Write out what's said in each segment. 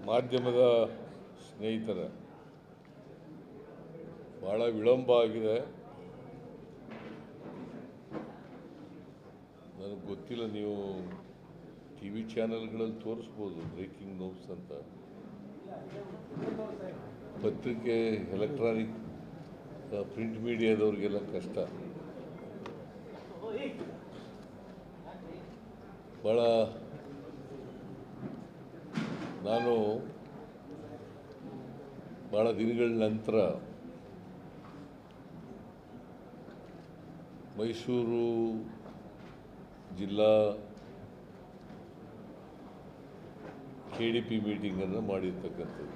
ಮಾಧ್ಯಮದ ಸ್ನೇಹಿತರ ಭಾಳ ವಿಳಂಬ ಆಗಿದೆ. ನನಗೆ ಗೊತ್ತಿಲ್ಲ, ನೀವು ಟಿ ವಿ ಚಾನೆಲ್ಗಳಲ್ಲಿ ತೋರಿಸ್ಬೋದು ಬ್ರೇಕಿಂಗ್ ನ್ಯೂಸ್ ಅಂತ. ಪತ್ರಿಕೆ, ಎಲೆಕ್ಟ್ರಾನಿಕ್, ಪ್ರಿಂಟ್ ಮೀಡಿಯಾದವ್ರಿಗೆಲ್ಲ ಕಷ್ಟ. ಭಾಳ ನಾನು ಭಾಳ ದಿನಗಳ ನಂತರ ಮೈಸೂರು ಜಿಲ್ಲಾ KDP ಮೀಟಿಂಗನ್ನು ಮಾಡಿರ್ತಕ್ಕಂಥದ್ದು.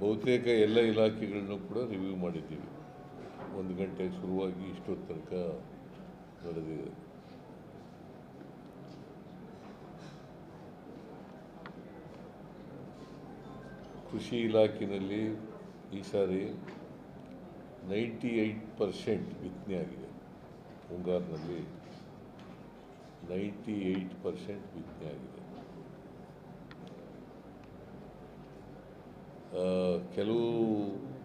ಬಹುತೇಕ ಎಲ್ಲ ಇಲಾಖೆಗಳನ್ನು ಕೂಡ ರಿವ್ಯೂ ಮಾಡಿದ್ದೀವಿ. 1 ಗಂಟೆಗೆ ಶುರುವಾಗಿ ಇಷ್ಟೊತ್ತು ತನಕ ನಡೆದಿದೆ. ಕೃಷಿ ಇಲಾಖೆಯಲ್ಲಿ ಈ ಸಾರಿ 98% ಬಿತ್ತನೆ ಆಗಿದೆ. ಮುಂಗಾರಿನಲ್ಲಿ 98% ಬಿತ್ತನೆ ಆಗಿದೆ. ಕೆಲವು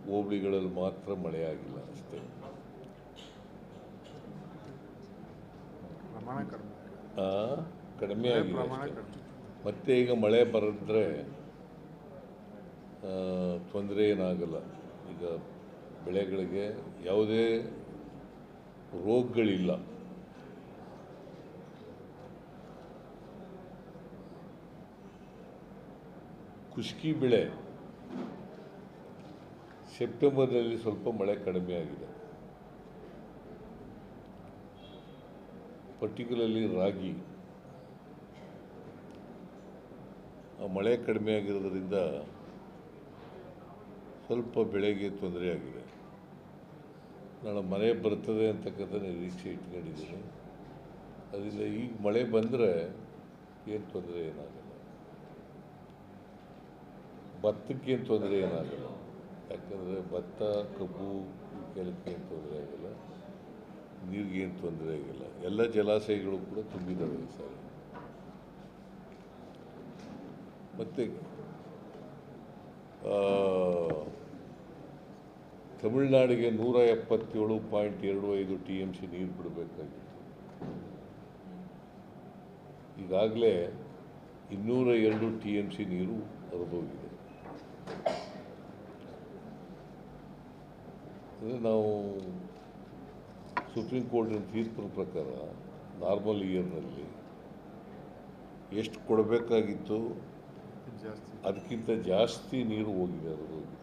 ಹೋಬಳಿಗಳಲ್ಲಿ ಮಾತ್ರ ಮಳೆ ಆಗಿಲ್ಲ ಅಷ್ಟೇ. ಕಡಿಮೆ ಆಗಿದೆ ಅಷ್ಟೇ. ಮತ್ತೆ ಈಗ ಮಳೆ ಬರೆದ್ರೆ ತೊಂದರೆ ಏನಾಗಲ್ಲ. ಈಗ ಬೆಳೆಗಳಿಗೆ ಯಾವುದೇ ರೋಗಗಳಿಲ್ಲ. ಕುಷ್ಕಿ ಬೆಳೆ ಸೆಪ್ಟೆಂಬರ್ನಲ್ಲಿ ಸ್ವಲ್ಪ ಮಳೆ ಕಡಿಮೆ ಆಗಿದೆ. ಪರ್ಟಿಕ್ಯುಲರ್ಲಿ ರಾಗಿ ಮಳೆ ಕಡಿಮೆ ಆಗಿರೋದ್ರಿಂದ ಸ್ವಲ್ಪ ಬೆಳೆಗೆ ತೊಂದರೆ ಆಗಿದೆ. ನಾಳೆ ಮಳೆ ಬರ್ತದೆ ಅಂತಕ್ಕಂಥ ನಿರೀಕ್ಷೆ ಇಟ್ಕೊಂಡಿದ್ದೀನಿ. ಅದರಿಂದ ಈಗ ಮಳೆ ಬಂದರೆ ಏನು ತೊಂದರೆ ಏನಾಗಲ್ಲ. ಭತ್ತಕ್ಕೇನು ತೊಂದರೆ ಏನಾಗಲ್ಲ. ಯಾಕಂದರೆ ಭತ್ತ, ಕಬ್ಬು ಕೆಲಕ್ಕೆ ಏನು ತೊಂದರೆ ಆಗಿಲ್ಲ, ನೀರಿಗೇನು ತೊಂದರೆ ಆಗಿಲ್ಲ. ಎಲ್ಲ ಜಲಾಶಯಗಳು ಕೂಡ ತುಂಬಿದ್ದಾವೆ ಈ ಸಾರಿ. ಮತ್ತು ತಮಿಳುನಾಡಿಗೆ 177.25 TMC ನೀರು ಬಿಡಬೇಕಾಗಿತ್ತು. ಈಗಾಗಲೇ 202 TMC ನೀರು ಹರಿದೋಗಿದೆ. ಅಂದರೆ ನಾವು ಸುಪ್ರೀಂ ಕೋರ್ಟಿನ ತೀರ್ಪಿನ ಪ್ರಕಾರ ನಾರ್ಮಲ್ ಇಯರ್ನಲ್ಲಿ ಎಷ್ಟು ಕೊಡಬೇಕಾಗಿತ್ತು ಅದಕ್ಕಿಂತ ಜಾಸ್ತಿ ನೀರು ಹೋಗಿದೆ, ಹರಿದೋಗಿದೆ.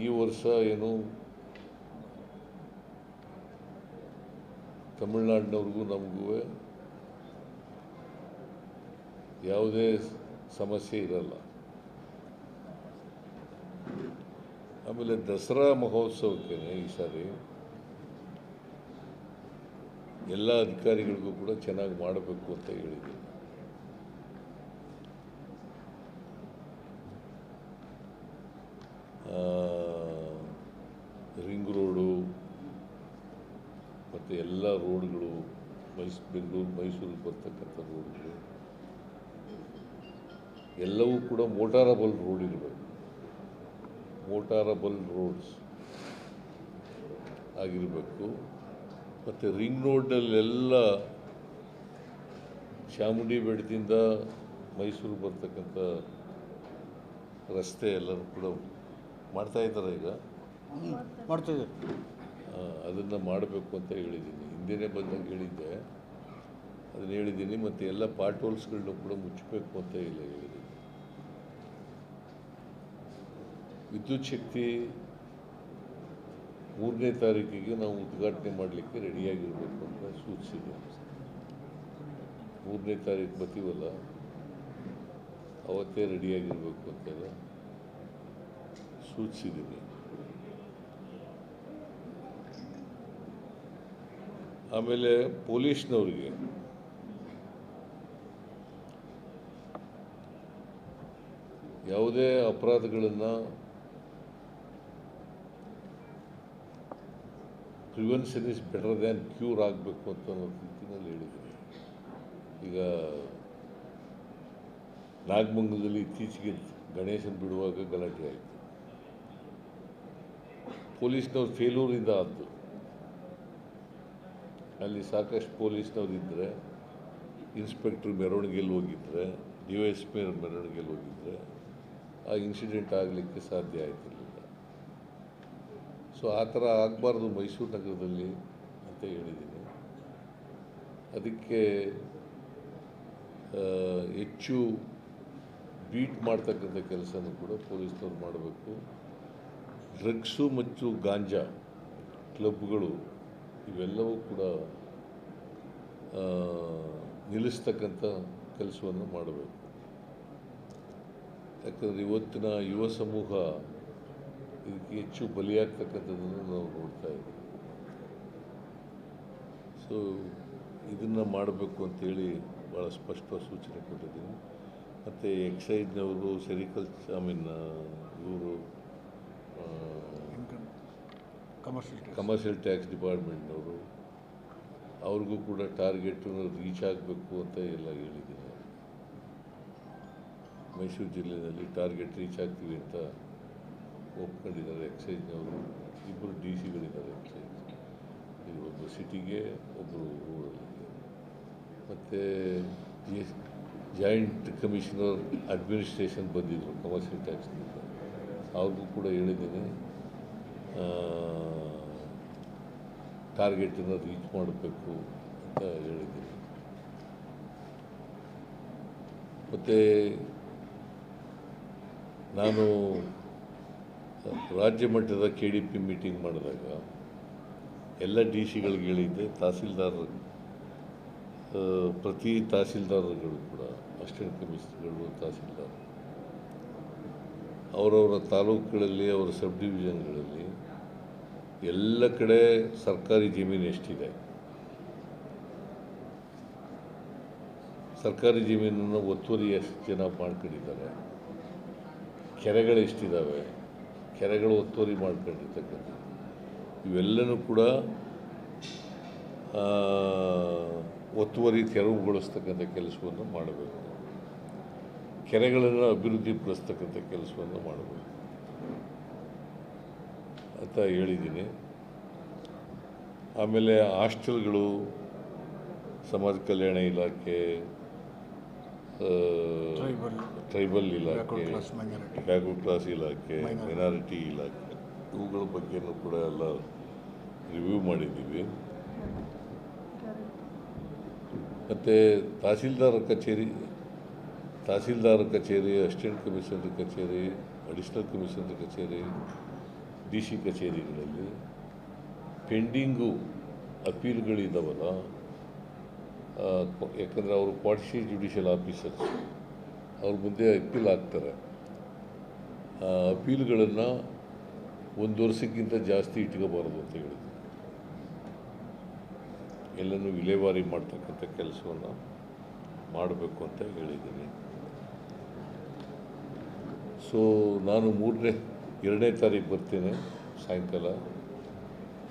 ಈ ವರ್ಷ ಏನು ತಮಿಳ್ನಾಡಿನವ್ರಿಗೂ ನಮಗೂ ಯಾವುದೇ ಸಮಸ್ಯೆ ಇರಲ್ಲ. ಆಮೇಲೆ ದಸರಾ ಮಹೋತ್ಸವಕ್ಕೆ ಈ ಸಾರಿ ಎಲ್ಲ ಅಧಿಕಾರಿಗಳಿಗೂ ಕೂಡ ಚೆನ್ನಾಗಿ ಮಾಡಬೇಕು ಅಂತ ಹೇಳಿದ್ದೀನಿ. ರಿಂಗ್ ರೋಡು ಮತ್ತು ಎಲ್ಲ ರೋಡ್ಗಳು, ಬೆಂಗಳೂರು ಮೈಸೂರಿಗೆ ಬರ್ತಕ್ಕಂಥ ರೋಡ್ಗಳು ಎಲ್ಲವೂ ಕೂಡ ಮೋಟಾರಬಲ್ ರೋಡ್ ಇರಬೇಕು. ಮೋಟಾರಬಲ್ ರೋಡ್ಸ್ ಆಗಿರಬೇಕು. ಮತ್ತು ರಿಂಗ್ ರೋಡಲ್ಲೆಲ್ಲ ಚಾಮುಂಡಿ ಬೆಟ್ಟದಿಂದ ಮೈಸೂರು ಬರ್ತಕ್ಕಂಥ ರಸ್ತೆ ಎಲ್ಲರೂ ಕೂಡ ಮಾಡ್ತಾಯಿದ್ದಾರೆ. ಈಗ ಮಾಡ್ತಿದ್ದೆ, ಅದನ್ನು ಮಾಡಬೇಕು ಅಂತ ಹೇಳಿದ್ದೀನಿ. ಹಿಂದೆನೇ ಬಂದಾಗ ಹೇಳಿದ್ದೆ, ಅದನ್ನು ಹೇಳಿದ್ದೀನಿ. ಮತ್ತು ಎಲ್ಲ ಪಾರ್ಟ್ ಹೋಲ್ಸ್ಗಳನ್ನೂ ಕೂಡ ಮುಚ್ಚಬೇಕು ಅಂತ ಹೇಳಿದ್ದೀನಿ. ವಿದ್ಯುತ್ ಶಕ್ತಿ 3ನೇ ತಾರೀಕಿಗೆ ನಾವು ಉದ್ಘಾಟನೆ ಮಾಡಲಿಕ್ಕೆ ರೆಡಿಯಾಗಿರಬೇಕು ಅಂತ ಸೂಚಿಸಿದೆ. 3ನೇ ತಾರೀಕು ಬರ್ತೀವಲ್ಲ, ಅವತ್ತೇ ರೆಡಿಯಾಗಿರಬೇಕು ಅಂತೆಲ್ಲ ಸೂಚಿಸಿದ್ದೀನಿ. ಆಮೇಲೆ ಪೊಲೀಸ್ನವ್ರಿಗೆ ಯಾವುದೇ ಅಪರಾಧಗಳನ್ನು prevention is better than cure ಆಗಬೇಕು ಅಂತ ಅನ್ನೋ ರೀತಿಯಲ್ಲಿ ಹೇಳಿದ್ದೀನಿ. ಈಗ ನಾಗಮಂಗಲದಲ್ಲಿ ಇತ್ತೀಚೆಗೆ ಗಣೇಶನ ಬಿಡುವಾಗ ಗಲಾಟೆ ಆಯಿತು. ಪೊಲೀಸ್ನವ್ರು ಫೇಲೂರಿಂದ ಆದ್ದು. ಅಲ್ಲಿ ಸಾಕಷ್ಟು ಪೊಲೀಸ್ನವ್ರು ಇದ್ದರೆ, ಇನ್ಸ್ಪೆಕ್ಟ್ರ್ ಮೆರವಣಿಗೆಯಲ್ಲಿ ಹೋಗಿದ್ದರೆ, DYSP ಮೆರವಣಿಗೆಯಲ್ಲಿ ಹೋಗಿದ್ದರೆ ಆ ಇನ್ಸಿಡೆಂಟ್ ಆಗಲಿಕ್ಕೆ ಸಾಧ್ಯ ಆಯ್ತಿರಲಿಲ್ಲ. ಸೊ ಆ ಥರ ಆಗಬಾರ್ದು ಮೈಸೂರು ನಗರದಲ್ಲಿ ಅಂತ ಹೇಳಿದ್ದೀನಿ. ಅದಕ್ಕೆ ಹೆಚ್ಚು ಬೀಟ್ ಮಾಡ್ತಕ್ಕಂಥ ಕೆಲಸನೂ ಕೂಡ ಪೊಲೀಸ್ನವ್ರು ಮಾಡಬೇಕು. ಡ್ರಗ್ಸು ಮತ್ತು ಗಾಂಜಾ ಕ್ಲಬ್ಗಳು ಇವೆಲ್ಲವೂ ಕೂಡ ನಿಲ್ಲಿಸ್ತಕ್ಕಂಥ ಕೆಲಸವನ್ನು ಮಾಡಬೇಕು. ಯಾಕಂದರೆ ಇವತ್ತಿನ ಯುವ ಸಮೂಹ ಇದಕ್ಕೆ ಹೆಚ್ಚು ಬಲಿಯಾಗ್ತಕ್ಕಂಥದ್ದನ್ನು ನಾವು ನೋಡ್ತಾ ಇದ್ದೀವಿ. ಸೊ ಇದನ್ನು ಮಾಡಬೇಕು ಅಂತೇಳಿ ಭಾಳ ಸ್ಪಷ್ಟ ಸೂಚನೆ ಕೊಟ್ಟಿದ್ದೀನಿ. ಮತ್ತು ಎಕ್ಸೈಜ್ನವರು ಇವರು ಕಮರ್ಷಿಯಲ್ ಟ್ಯಾಕ್ಸ್ ಡಿಪಾರ್ಟ್ಮೆಂಟ್ನವರು ಅವ್ರಿಗೂ ಕೂಡ ಟಾರ್ಗೆಟು ರೀಚ್ ಆಗಬೇಕು ಅಂತ ಎಲ್ಲ ಹೇಳಿದ್ದೀನಿ. ಮೈಸೂರು ಜಿಲ್ಲೆಯಲ್ಲಿ ಟಾರ್ಗೆಟ್ ರೀಚ್ ಆಗ್ತೀವಿ ಅಂತ ಒಪ್ಕೊಂಡಿದ್ದಾರೆ ಎಕ್ಸೈಜ್ನವರು. ಇಬ್ಬರು DCಗಳಿದ್ದಾರೆ ಎಕ್ಸೈಜ್, ಇದು ಒಬ್ಬರು ಸಿಟಿಗೆ, ಒಬ್ಬರು ರೂರಲ್ಗೆ. ಮತ್ತು ಜಾಯಿಂಟ್ ಕಮಿಷನರ್ ಅಡ್ಮಿನಿಸ್ಟ್ರೇಷನ್ ಬಂದಿದ್ದರು ಕಮರ್ಷಿಯಲ್ ಟ್ಯಾಕ್ಸ್ನಿಂದ, ಅವ್ರಿಗೂ ಕೂಡ ಹೇಳಿದ್ದೀನಿ ಟಾರ್ಗೆಟನ್ನು ರೀಚ್ ಮಾಡಬೇಕು ಅಂತ ಹೇಳಿದ್ದೀನಿ. ಮತ್ತು ನಾನು ರಾಜ್ಯ ಮಟ್ಟದ KDP ಮೀಟಿಂಗ್ ಮಾಡಿದಾಗ ಎಲ್ಲ DCಗಳಿಗೆ ಹೇಳಿದ್ದೆ, ಪ್ರತಿ ತಹಸೀಲ್ದಾರ್ಗಳು ಕೂಡ, ಅಸಿಸ್ಟೆಂಟ್ ಕಮಿಷನರ್ಗಳು, ತಹಸೀಲ್ದಾರ್ ಅವರವರ ತಾಲೂಕುಗಳಲ್ಲಿ, ಅವರ ಸಬ್ ಡಿವಿಷನ್ಗಳಲ್ಲಿ ಎಲ್ಲ ಕಡೆ ಸರ್ಕಾರಿ ಜಮೀನು ಎಷ್ಟಿದೆ, ಸರ್ಕಾರಿ ಜಮೀನನ್ನು ಒತ್ತುವರಿ ಎಷ್ಟು ಜನ ಮಾಡ್ಕೊಂಡಿದ್ದಾರೆ, ಕೆರೆಗಳು ಎಷ್ಟಿದ್ದಾವೆ, ಕೆರೆಗಳು ಒತ್ತುವರಿ ಮಾಡ್ಕೊಂಡಿರ್ತಕ್ಕಂಥ ಇವೆಲ್ಲನೂ ಕೂಡ ಒತ್ತುವರಿ ತೆರವುಗೊಳಿಸ್ತಕ್ಕಂಥ ಕೆಲಸವನ್ನು ಮಾಡಬೇಕು. ಕೆರೆಗಳನ್ನು ಅಭಿವೃದ್ಧಿಪಡಿಸ್ತಕ್ಕಂಥ ಕೆಲಸವನ್ನು ಮಾಡಬೇಕು ಅಂತ ಹೇಳಿದ್ದೀನಿ. ಆಮೇಲೆ ಹಾಸ್ಟೆಲ್ಗಳು, ಸಮಾಜ ಕಲ್ಯಾಣ ಇಲಾಖೆ, ಟ್ರೈಬಲ್ ಇಲಾಖೆ, ಬ್ಯಾಕ್ವರ್ಡ್ ಕ್ಲಾಸ್ ಇಲಾಖೆ, ಮೈನಾರಿಟಿ ಇಲಾಖೆ, ಇವುಗಳ ಬಗ್ಗೆನೂ ಕೂಡ ಎಲ್ಲ ರಿವ್ಯೂ ಮಾಡಿದ್ದೀವಿ. ಮತ್ತು ತಹಸೀಲ್ದಾರ್ ಕಚೇರಿ, ಅಸಿಸ್ಟೆಂಟ್ ಕಮಿಷನರ್ ಕಚೇರಿ, ಅಡಿಷ್ನಲ್ ಕಮಿಷನರ್ ಕಚೇರಿ, DC ಕಚೇರಿಗಳಲ್ಲಿ ಪೆಂಡಿಂಗು ಅಪೀಲ್ಗಳಿದ್ದಾವಲ್ಲ, ಯಾಕಂದರೆ ಅವರು ಕ್ವಾರ್ಟರ್ಸಿ ಜುಡಿಷಿಯಲ್ ಆಫೀಸರ್ಸ್, ಅವ್ರ ಮುಂದೆ ಅಪೀಲ್ ಆಗ್ತಾರೆ. ಆ ಅಪೀಲ್ಗಳನ್ನು 1 ವರ್ಷಕ್ಕಿಂತ ಜಾಸ್ತಿ ಇಟ್ಕೋಬಾರ್ದು ಅಂತ ಹೇಳಿದ್ರು. ಎಲ್ಲನೂ ವಿಲೇವಾರಿ ಮಾಡ್ತಕ್ಕಂಥ ಕೆಲಸವನ್ನು ಮಾಡಬೇಕು ಅಂತ ಹೇಳಿದ್ದೀನಿ. ಸೊ ನಾನು 2ನೇ ತಾರೀಕು ಬರ್ತೇನೆ ಸಾಯಂಕಾಲ.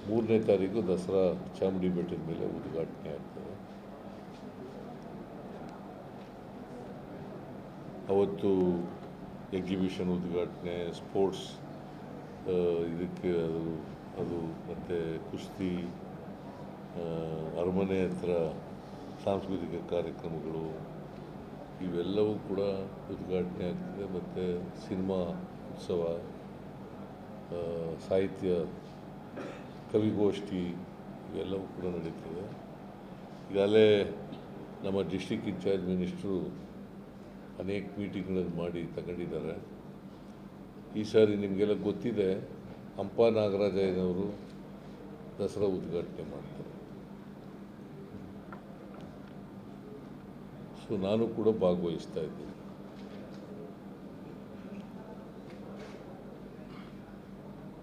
3ನೇ ತಾರೀಕು ದಸರಾ ಚಾಮುಂಡಿ ಬೆಟ್ಟದ ಮೇಲೆ ಉದ್ಘಾಟನೆ ಆಗ್ತದೆ. ಅವತ್ತು ಎಕ್ಸಿಬಿಷನ್ ಉದ್ಘಾಟನೆ, ಸ್ಪೋರ್ಟ್ಸ್ ಇದಕ್ಕೆ ಅದು ಮತ್ತು ಕುಸ್ತಿ, ಅರಮನೆ ಹತ್ರ ಸಾಂಸ್ಕೃತಿಕ ಕಾರ್ಯಕ್ರಮಗಳು ಇವೆಲ್ಲವೂ ಕೂಡ ಉದ್ಘಾಟನೆ ಆಗ್ತದೆ. ಮತ್ತು ಸಿನಿಮಾ ಉತ್ಸವ, ಸಾಹಿತ್ಯ ಕವಿಗೋಷ್ಠಿ ಇವೆಲ್ಲವೂ ಕೂಡ ನಡೀತದೆ. ಈಗಾಗಲೇ ನಮ್ಮ ಡಿಸ್ಟ್ರಿಕ್ಟ್ ಇನ್ಚಾರ್ಜ್ ಮಿನಿಸ್ಟ್ರು ಅನೇಕ ಮೀಟಿಂಗ್ಗಳನ್ನು ಮಾಡಿ ತಗೊಂಡಿದ್ದಾರೆ. ಈ ಸಾರಿ ನಿಮಗೆಲ್ಲ ಗೊತ್ತಿದೆ, ಹಂಪ ನಾಗರಾಜಯ್ಯನವರು ದಸರಾ ಉದ್ಘಾಟನೆ ಮಾಡ್ತಾರೆ. ಸೊ ನಾನು ಕೂಡ ಭಾಗವಹಿಸ್ತಾ ಇದ್ದೀನಿ.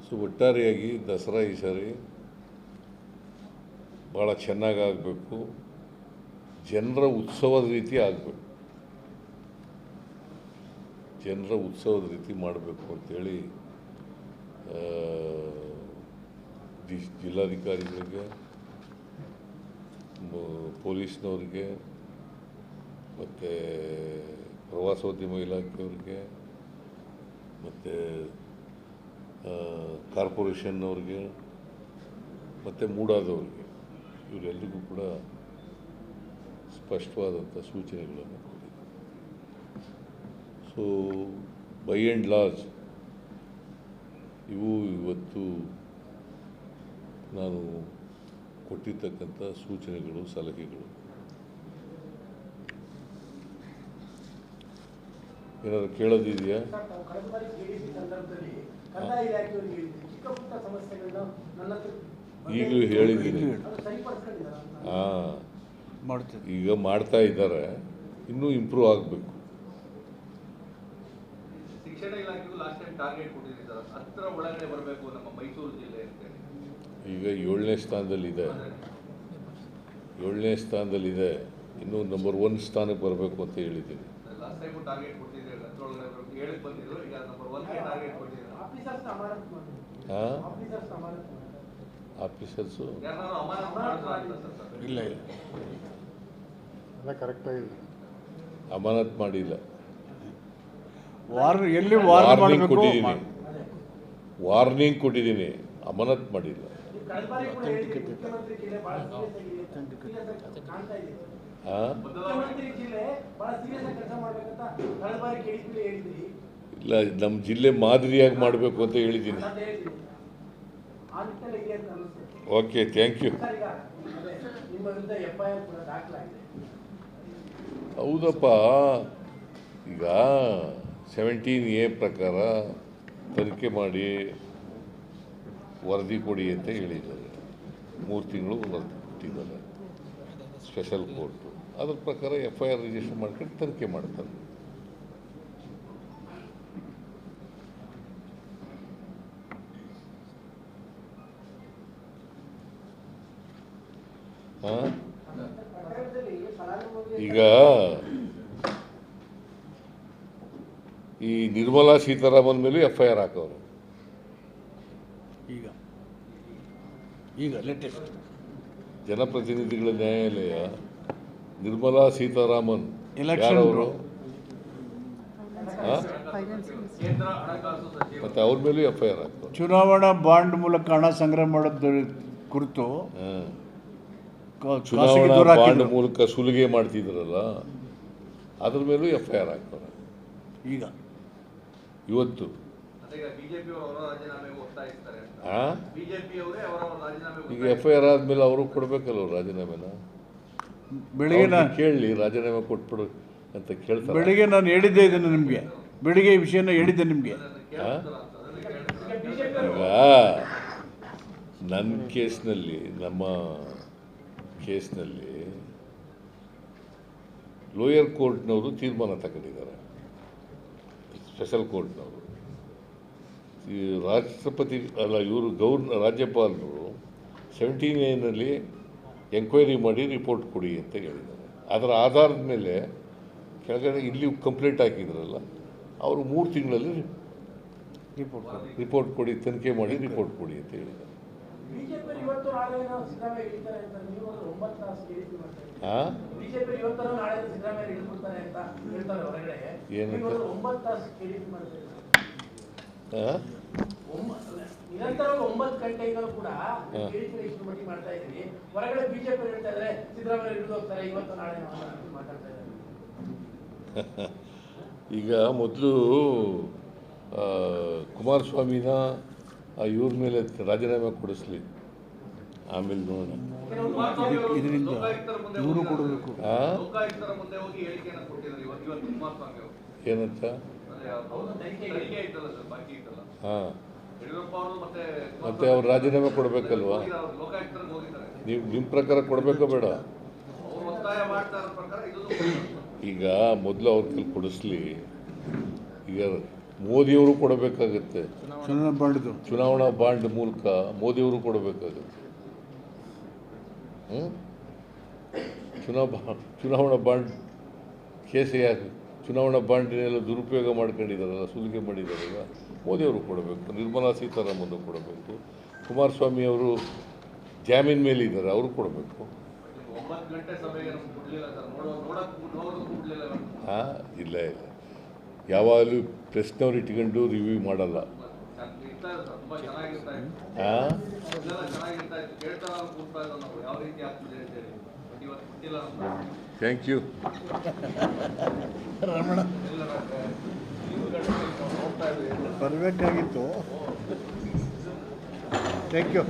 ಸೊ ಒಟ್ಟಾರೆಯಾಗಿ ದಸರಾ ಈ ಸಾರಿ ಭಾಳ ಚೆನ್ನಾಗಿ ಆಗಬೇಕು, ಜನರ ಉತ್ಸವದ ರೀತಿ ಆಗಬೇಕು, ಜನರ ಉತ್ಸವದ ರೀತಿ ಮಾಡಬೇಕು ಅಂಥೇಳಿ ಜಿಲ್ಲಾಧಿಕಾರಿಗಳಿಗೆ, ಪೊಲೀಸ್ನವ್ರಿಗೆ, ಮತ್ತು ಪ್ರವಾಸೋದ್ಯಮ ಇಲಾಖೆಯವ್ರಿಗೆ, ಮತ್ತು ಕಾರ್ಪೊರೇಷನ್ನವ್ರಿಗೆ, ಮತ್ತು ಮೂಡಾದವ್ರಿಗೆ, ಇವರೆಲ್ಲರಿಗೂ ಕೂಡ ಸ್ಪಷ್ಟವಾದಂಥ ಸೂಚನೆಗಳನ್ನು ಕೊಟ್ಟಿದೆ. ಸೊ ಬೈ ಆ್ಯಂಡ್ ಲಾರ್ಜ್ ಇವು ಇವತ್ತು ನಾನು ಕೊಟ್ಟಿರ್ತಕ್ಕಂಥ ಸೂಚನೆಗಳು, ಸಲಹೆಗಳು. ಏನಾದ್ರು ಕೇಳೋದಿದೆಯಾ? ಈಗಲೂ ಹೇಳಿದ್ದೀನಿ. ಈಗ ಮಾಡ್ತಾ ಇದ್ದಾರೆ, ಇನ್ನೂ ಇಂಪ್ರೂವ್ ಆಗಬೇಕು. ಶಿಕ್ಷಣ ಇಲಾಖೆಗೂ ಲಾಸ್ಟ್ ಟೈಮ್ ಟಾರ್ಗೆಟ್ ಕೊಟ್ಟಿದ್ದೀರಿ ಸರ್, 10ರ ಒಳಗಡೆ ಬರಬೇಕು ನಮ್ಮ ಮೈಸೂರು ಜಿಲ್ಲೆ ಅಂತ. ಈಗ 7ನೇ ಸ್ಥಾನದಲ್ಲಿದೆ. 7ನೇ ಸ್ಥಾನದಲ್ಲಿದೆ. ಇನ್ನೂ ನಂಬರ್ 1 ಸ್ಥಾನಕ್ಕೆ ಬರಬೇಕು ಅಂತ ಹೇಳಿದ್ದೀನಿ. ಲಾಸ್ಟ್ ಟೈಮ್ ಟಾರ್ಗೆಟ್ ಕೊಟ್ಟಿದ್ದೀರಿ, 10ರೊಳಗಡೆ 7ಕ್ಕೆ ಬಂದಿದ್ರು, ಈಗ ನಂಬರ್ 1ಗೆ ಟಾರ್ಗೆಟ್ ಕೊಟ್ಟಿದ್ದೀರಿ. ಆಫೀಸರ್ಸು ಯಾರನ್ನಾರು ಅಮಾನತು ಮಾಡಿದ್ರು ಅಂತ ಸರ್? ಇಲ್ಲ ಇಲ್ಲ, ಎಲ್ಲ ಕರೆಕ್ಟಾಗಿದೆ. ಅಮಾನತ್ ಮಾಡಿಲ್ಲ. ಎಲ್ಲಿ ವಾರ್ನಿಂಗ್ ಕೊಟ್ಟಿದ್ದೀನಿ, ವಾರ್ನಿಂಗ್ ಕೊಟ್ಟಿದ್ದೀನಿ, ಅಮಾನತ್ ಮಾಡಿಲ್ಲ. ಇಲ್ಲ, ನಮ್ಮ ಜಿಲ್ಲೆ ಮಾದರಿಯಾಗಿ ಮಾಡಬೇಕು ಅಂತ ಹೇಳಿದ್ದೀನಿ. Okay, thank you. ಹೌದಪ್ಪ, ಈಗ 17A ಪ್ರಕಾರ ತನಿಖೆ ಮಾಡಿ ವರದಿ ಕೊಡಿ ಅಂತ ಹೇಳಿದ್ದಾರೆ. 3 ತಿಂಗಳು ವರದಿ ಕೊಟ್ಟಿದ್ದಾರೆ ಸ್ಪೆಷಲ್ ಕೋರ್ಟು. ಅದ್ರ ಪ್ರಕಾರ FIR ರಿಜಿಸ್ಟರ್ ಮಾಡ್ಕೊಂಡು ತನಿಖೆ ಮಾಡ್ತಾರೆ. ಈಗ ಈ ನಿರ್ಮಲಾ ಸೀತಾರಾಮನ್ ಮೇಲೂ FIR ಹಾಕೋರು. ಈಗ ಲೇಟೆಸ್ಟ್ ಜನಪ್ರತಿನಿಧಿಗಳ ನ್ಯಾಯಾಲಯ ನಿರ್ಮಲಾ ಸೀತಾರಾಮನ್ ಎಲೆಕ್ಷನ್ ಯಾರವರು? ಕೇಂದ್ರ ಹಣಕಾಸು ಸಚಿವ ಮತ್ತೆ ಅವ್ರ ಮೇಲೂ FIR ಹಾಕೋರು. ಚುನಾವಣಾ ಬಾಂಡ್ ಮೂಲಕ ಹಣ ಸಂಗ್ರಹ ಮಾಡೋದ್ರ ಕುರಿತು ಚುನಾವಣಾ ಬಾಂಡ್ ಮೂಲಕ ಸುಲಿಗೆ ಮಾಡ್ತಿದ್ರಲ್ಲ, ಅದ್ರ ಮೇಲೂ FIR ಹಾಕೋರು. ಈಗ ಇವತ್ತು ಈಗ ಬಿಜೆಪಿ ಅವರ ರಾಜೀನಾಮೆಗೆ ಒತ್ತಾಯಿಸ್ತಾರೆ ಅಂತ. ಬಿಜೆಪಿ ಅವರೇ ಅವರ ರಾಜೀನಾಮೆಗೆ ಈಗ FIR ಆದ್ಮೇಲೆ ಅವರು ಕೊಡ್ಬೇಕಲ್ಲ ರಾಜೀನಾಮೆನ. ಬೆಳಿಗ್ಗೆ ಕೇಳಲಿ, ರಾಜೀನಾಮೆ ಕೊಟ್ಬಿಡು ಅಂತ ಕೇಳ್ತಾರೆ. ಬೆಳಿಗ್ಗೆ ನಾನು ಹೇಳಿದ್ದೆ ಇದನ್ನು ನಿಮಗೆ, ಬೆಳಿಗ್ಗೆ ಈ ವಿಷಯನ ಹೇಳಿದ್ದೆ ನಿಮಗೆ. ಈಗ ನನ್ನ ಕೇಸ್ನಲ್ಲಿ, ನಮ್ಮ ಕೇಸ್ನಲ್ಲಿ ಲೋಯರ್ ಕೋರ್ಟ್ನವರು ತೀರ್ಮಾನ ತಗೊಂಡಿದ್ದಾರೆ, ಸ್ಪೆಷಲ್ ಕೋರ್ಟ್ನವರು. ಈ ರಾಷ್ಟ್ರಪತಿ ಅಲ್ಲ, ಇವರು ರಾಜ್ಯಪಾಲರು 17A ಎಂಕ್ವೈರಿ ಮಾಡಿ ರಿಪೋರ್ಟ್ ಕೊಡಿ ಅಂತ ಹೇಳಿದ್ದಾರೆ. ಅದರ ಆಧಾರದ ಮೇಲೆ ಕೆಳಗಡೆ ಇಲ್ಲಿ ಕಂಪ್ಲೇಂಟ್ ಹಾಕಿದ್ರಲ್ಲ, ಅವರು 3 ತಿಂಗಳಲ್ಲಿ ರಿಪೋರ್ಟ್ ಕೊಡಿ, ತನಿಖೆ ಮಾಡಿ ರಿಪೋರ್ಟ್ ಕೊಡಿ ಅಂತ ಹೇಳಿದ್ದಾರೆ. ನಿರಂತರವಾಗಿ 9 ಗಂಟೆಯಿಂದಲೂ ಕೂಡ ಇಷ್ಟು ಮಟ್ಟಿಗೆ ಮಾಡ್ತಾ ಇದ್ದೀವಿ. ಹೊರಗಡೆ ಬಿಜೆಪಿ ಹೇಳ್ತಾ ಇದ್ದಾರೆ ಸಿದ್ದರಾಮಯ್ಯ ಹಿಡಿದು ಹೋಗ್ತಾರೆ ಇವತ್ತು ನಾಳೆ ಮಾತಾಡ್ತಾ ಇದ್ದಾರೆ. ಈಗ ಮೊದಲು ಕುಮಾರಸ್ವಾಮಿನ ಇವ್ರ ಮೇಲೆ ರಾಜೀನಾಮೆ ಕೊಡಿಸ್ಲಿ, ಆಮೇಲೆ ನೋಡೋಣ. ಇದರಿಂದ ಇವರು ಕೊಡಬೇಕು. ಲೋಕಾಯುಕ್ತರ ಮುಂದೆ ಹೋಗಿ ಹೇಳಿಕೆಯನ್ನು ಕೊಟ್ಟಿದ್ದಾರೆ ಇವತ್ತು ಕುಮಾರಸ್ವಾಮಿ ಅವರು. ಏನಂತ? ತನಿಖೆ ಐತಲ್ಲ ಸರ್, ಬಾಕಿ ಐತಲ್ಲ. ಯಡಿಯೂರಪ್ಪ ಅವರು ಮತ್ತೆ ಅವ್ರು ರಾಜೀನಾಮೆ ಕೊಡಬೇಕಲ್ವಾ? ಲೋಕಾಯುಕ್ತರಿಗೆ ಹೋಗಿದ್ದಾರೆ. ನೀವು ನಿಮ್ಮ ಪ್ರಕಾರ ಕೊಡಬೇಕೋ ಬೇಡ? ಅವರು ಒತ್ತಾಯ ಮಾಡ್ತಾ ಇರೋ ಪ್ರಕಾರ ಇದು ಈಗ ಮೊದಲು ಅವ್ರ ಕೈಲಿ ಕೊಡಿಸ್ಲಿ. ಈಗ ಮೋದಿಯವರು ಕೊಡಬೇಕಾಗತ್ತೆ, ಚುನಾವಣಾ ಬಾಂಡ್ ಮೂಲಕ ಮೋದಿಯವರು ಕೊಡಬೇಕಾಗತ್ತೆ. ಚುನಾವಣಾ ಬಾಂಡ್ ಕೇಸೇ ಯಾಕೆ? ಚುನಾವಣಾ ಬಾಂಡಿನೆಲ್ಲ ದುರುಪಯೋಗ ಮಾಡ್ಕೊಂಡಿದ್ದಾರಲ್ಲ, ಸುಲಿಗೆ ಮಾಡಿದಾರಲ್ಲ, ಮೋದಿಯವರು ಕೊಡಬೇಕು, ನಿರ್ಮಲಾ ಸೀತಾರಾಮನ್ ಕೊಡಬೇಕು, ಕುಮಾರಸ್ವಾಮಿ ಅವರು ಜಾಮೀನ್ ಮೇಲೆ ಇದ್ದಾರೆ, ಅವರು ಕೊಡಬೇಕು. 9 ಗಂಟೆ ಸಭೆಗೆ ನಮ್ಗೆ ಕೊಡ್ಲಿಲ್ಲ ಸರ್, ನೋಡೋದು ಕೊಡ್ಲಿಲ್ಲ. ಇಲ್ಲ ಯಾವಾಗಲೂ ಪ್ರೆಸ್ನವ್ರು ಇಟ್ಕೊಂಡು ರಿವ್ಯೂ ಮಾಡಲ್ಲ. ತುಂಬ ಚೆನ್ನಾಗಿರ್ತಾ ಇತ್ತು, ಚೆನ್ನಾಗಿರ್ತಾ ಇತ್ತು, ಕೇಳ್ತಾ ಕೂಡ್ತಾ ಇದ್ದ ನಾವು ಯಾವ ರೀತಿ ಆಗ್ತಿದೆ ಅಂತೇಳಿ. ಬಟ್ ಇವತ್ತು ಕೊಟ್ಟಿಲ್ಲ ನಮ್ಗೆ. Thank you. ರಮಣ ನೋಡ್ತಾ ಇದ್ವಿ. ಬರಬೇಕಾಗಿತ್ತು. Thank you.